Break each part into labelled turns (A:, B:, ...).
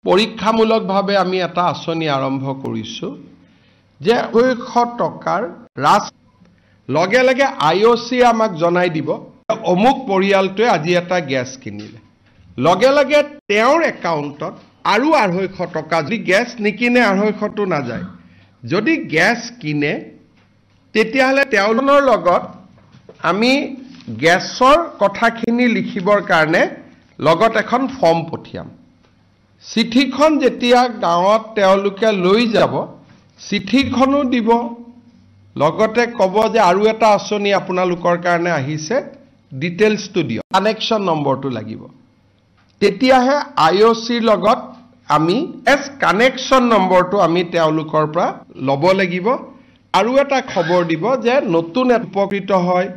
A: পৰীক্ষামূলকভাৱে আমি এটা আঁচনি আৰম্ভ কৰিছোঁ যে 200 টকাৰ ৰাজ লগে লগে IOC আমাক জনাই দিব অমুক পৰিয়ালটোৱে আজি এটা গ্যাস কিনিলে লগে লগে তেওঁৰ একাউণ্টত আৰু 250 টকা যদি গ্যাস নিকিনে 250 টো নাযায় যদি গ্যাস কিনে তেতিয়াহলে তেওঁলোকৰ লগত আমি গ্যাসৰ কথাখিনি লিখিবৰ কাৰণে লগত এখন ফৰ্ম পঠিয়াম চিঠিখন যেতিয়া গাঁৱত তেওঁলোকে লৈ যাব চিঠিখনো দিব লগতে ক'ব যে আৰু এটা আঁচনি আপোনালোকৰ কাৰণে আহিছে ডিটেইলছটো দিও কানেকশন নম্বৰটো লাগিব তেতিয়াহে IOC লগত আমি এস কানেকশন নম্বৰটো আমি তেওঁলোকৰ পৰা ল'ব লাগিব আৰু এটা খবৰ দিব যে নতুন উপকৃত হয়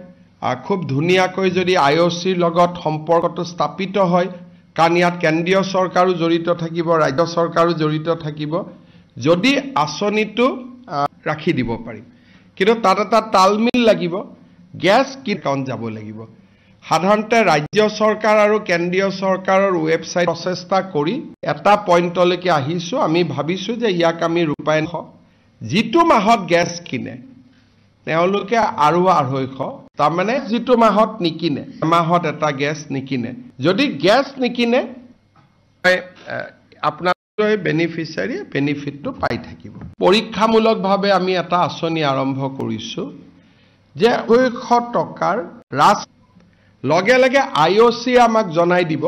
A: খুব ধুনিয়াকৈ যদি IOC লগত সম্পৰ্কটো স্থাপিত হয় কাৰণ ইয়াত কেন্দ্ৰীয় চৰকাৰো জড়িত থাকিব ৰাজ্য চৰকাৰো জড়িত থাকিব যদি আঁচনিটো ৰাখি দিব পাৰিম কিন্তু তাত এটা তালমিল লাগিব গ্যাস কি কাউন্ট যাব লাগিব সাধাৰণতে ৰাজ্য চৰকাৰ আৰু কেন্দ্ৰীয় চৰকাৰৰ ৱেবছাইট প্ৰচেষ্টা কৰি এটা পইণ্টলৈকে আহিছো আমি ভাবিছো যে ইয়াক আমি ৰূপায়ণ যিটো মাহত গ্যাস কিনে তেওঁলোকে আৰু 250 তাৰ মানে যিটো মাহত নিকিনে মাহত এটা গ্যাস নিকিনে যদি গ্যাস নিকিনে আপোনালোকে বেনিফিচিয়াৰী বেনিফিটটো পাই থাকিব পৰীক্ষামূলকভাৱে আমি এটা আঁচনি আৰম্ভ কৰিছো যে 200 টকাৰ ৰাজ লগে লগে IOC আমাক জনাই দিব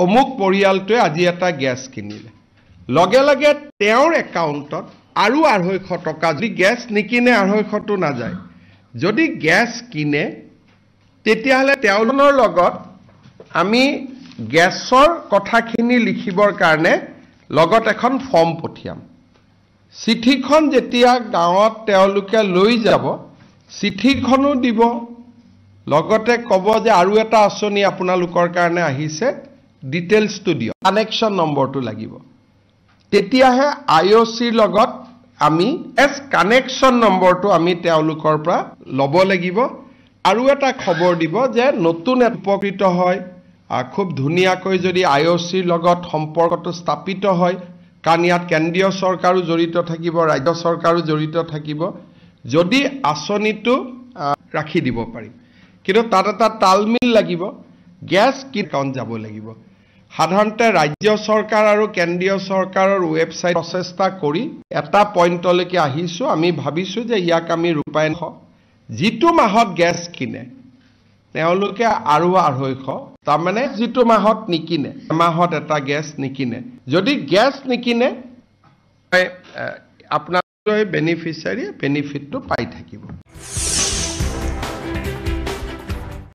A: অমুক পৰিয়ালটোৱে আজি এটা গ্যাস কিনিলে লগে লগে তেওঁৰ একাউণ্টত আৰু 250 টকা যদি গ্যাস নিকিনে 250 টো নাযায় যদি গ্যাস কিনে তেতিয়াহলে তেওঁলোকৰ লগত আমি গ্যাসৰ কথাখিনি লিখিবৰ কাৰণে লগত এখন ফৰ্ম পঠিয়াম চিঠিখন যেতিয়া গাঁৱত তেওঁলোকে লৈ যাব চিঠিখনো দিব লগতে ক'ব যে আৰু এটা আঁচনি আপোনালোকৰ কাৰণে আহিছে ডিটেইলছটো দিও কানেকশন নম্বৰটো লাগিব তেতিয়াহে IOC লগত আমি এস কানেকশন নম্বৰটো আমি তেওঁলোকৰ পৰা ল'ব লাগিব আৰু এটা খবৰ দিব যে নতুন উপকৃত হয় খুব ধুনিয়াকৈ যদি IOC লগত সম্পৰ্কটো স্থাপিত হয় কাৰণ ইয়াত কেন্দ্ৰীয় চৰকাৰো জড়িত থাকিব ৰাজ্য চৰকাৰো জড়িত থাকিব যদি আঁচনিটো ৰাখি দিব পাৰিম কিন্তু তাত এটা তালমিল লাগিব গ্যাস কি কাউন্ট যাব লাগিব সাধাৰণতে ৰাজ্য চৰকাৰ আৰু কেন্দ্ৰীয় চৰকাৰৰ ৱেবছাইট প্ৰচেষ্টা কৰি এটা পইণ্টলৈকে আহিছো আমি ভাবিছো যে ইয়াক আমি ৰূপায়ণ যিটো মাহত গ্যাস কিনে তেওঁলোকে আৰু 250 তাৰ মানে যিটো মাহত নিকিনে মাহত এটা গ্যাস নিকিনে যদি গ্যাস নিকিনে আপোনালোকে বেনিফিচিয়াৰী বেনিফিটটো পাই থাকিব